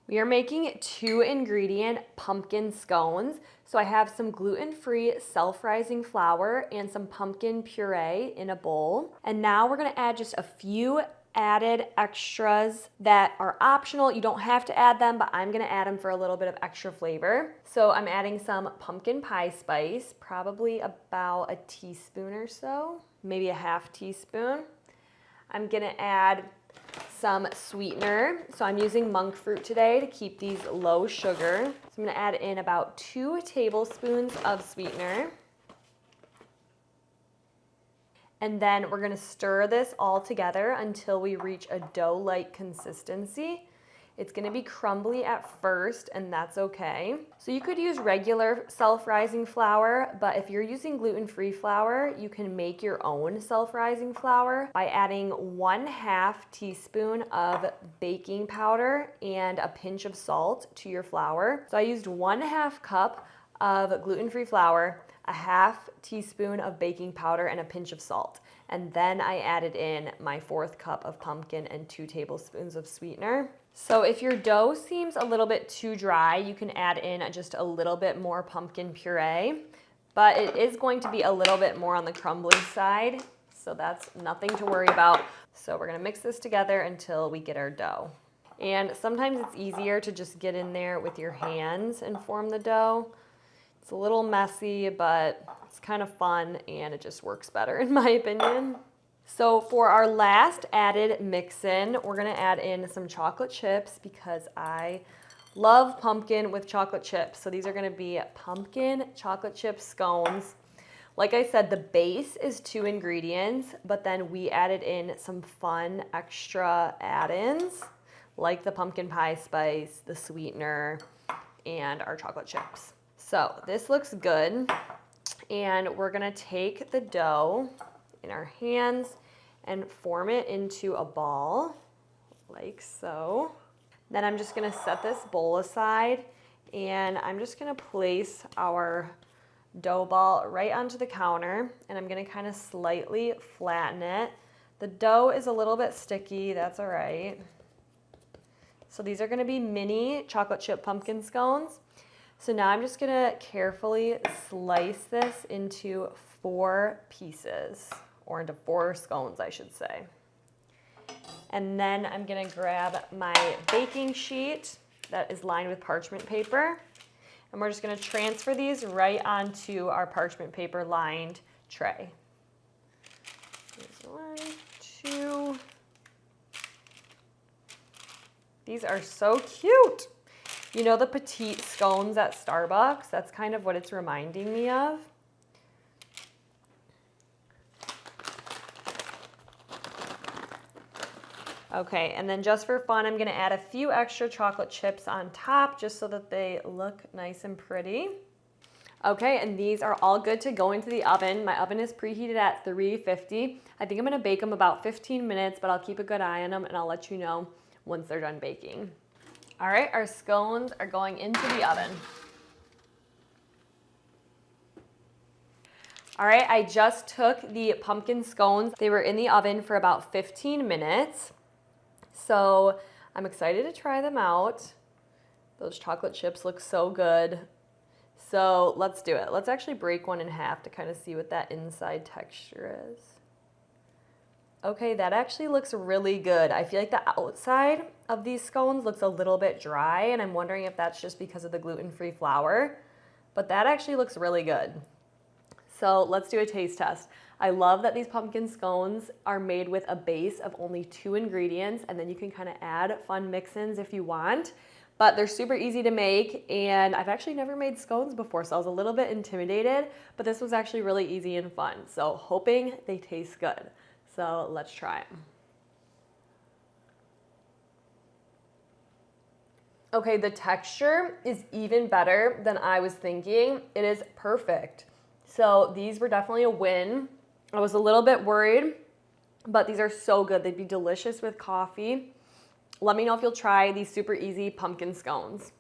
We are making 2-ingredient pumpkin scones. So I have some gluten-free self-rising flour and some pumpkin puree in a bowl. And now we're gonna add just a few added extras that are optional. You don't have to add them, but I'm gonna add them for a little bit of extra flavor. So I'm adding some pumpkin pie spice, probably about a teaspoon or so, maybe a half teaspoon. I'm gonna add some sweetener. So I'm using monk fruit today to keep these low sugar. So I'm gonna add in about 2 tablespoons of sweetener. And then we're gonna stir this all together until we reach a dough-like consistency. It's gonna be crumbly at first, and that's okay. So you could use regular self-rising flour, but if you're using gluten-free flour, you can make your own self-rising flour by adding 1/2 teaspoon of baking powder and a pinch of salt to your flour. So I used 1/2 cup of gluten-free flour, a 1/2 teaspoon of baking powder, and a pinch of salt. And then I added in my 1/4 cup of pumpkin and 2 tablespoons of sweetener. So if your dough seems a little bit too dry, you can add in just a little bit more pumpkin puree, but it is going to be a little bit more on the crumbly side, so that's nothing to worry about. So we're gonna mix this together until we get our dough. And sometimes it's easier to just get in there with your hands and form the dough. It's a little messy, but it's kind of fun and it just works better in my opinion. So for our last added mix-in, we're gonna add in some chocolate chips because I love pumpkin with chocolate chips. So these are gonna be pumpkin chocolate chip scones. Like I said, the base is 2 ingredients, but then we added in some fun extra add-ins like the pumpkin pie spice, the sweetener, and our chocolate chips. So this looks good. And we're gonna take the dough in our hands and form it into a ball, like so. Then I'm just gonna set this bowl aside and I'm just gonna place our dough ball right onto the counter and I'm gonna kind of slightly flatten it. The dough is a little bit sticky, that's all right. So these are gonna be mini chocolate chip pumpkin scones. So now I'm just gonna carefully slice this into 4 pieces, or into 4 scones, I should say. And then I'm gonna grab my baking sheet that is lined with parchment paper, and we're just gonna transfer these right onto our parchment paper lined tray. Here's 1, 2. These are so cute. You know the petite scones at Starbucks? That's kind of what it's reminding me of. Okay, and then just for fun, I'm gonna add a few extra chocolate chips on top just so that they look nice and pretty. Okay, and these are all good to go into the oven. My oven is preheated at 350. I think I'm gonna bake them about 15 minutes, but I'll keep a good eye on them and I'll let you know once they're done baking. All right, our scones are going into the oven. All right, I just took the pumpkin scones. They were in the oven for about 15 minutes. So I'm excited to try them out. Those chocolate chips look so good. So let's do it. Let's actually break one in half to kind of see what that inside texture is. Okay, that actually looks really good. I feel like the outside of these scones looks a little bit dry, and I'm wondering if that's just because of the gluten-free flour, but that actually looks really good. So let's do a taste test. I love that these pumpkin scones are made with a base of only 2 ingredients, and then you can kind of add fun mix-ins if you want, but they're super easy to make, and I've actually never made scones before, so I was a little bit intimidated, but this was actually really easy and fun, so hoping they taste good. So let's try it. Okay, the texture is even better than I was thinking. It is perfect. So these were definitely a win. I was a little bit worried, but these are so good. They'd be delicious with coffee. Let me know if you'll try these super easy pumpkin scones.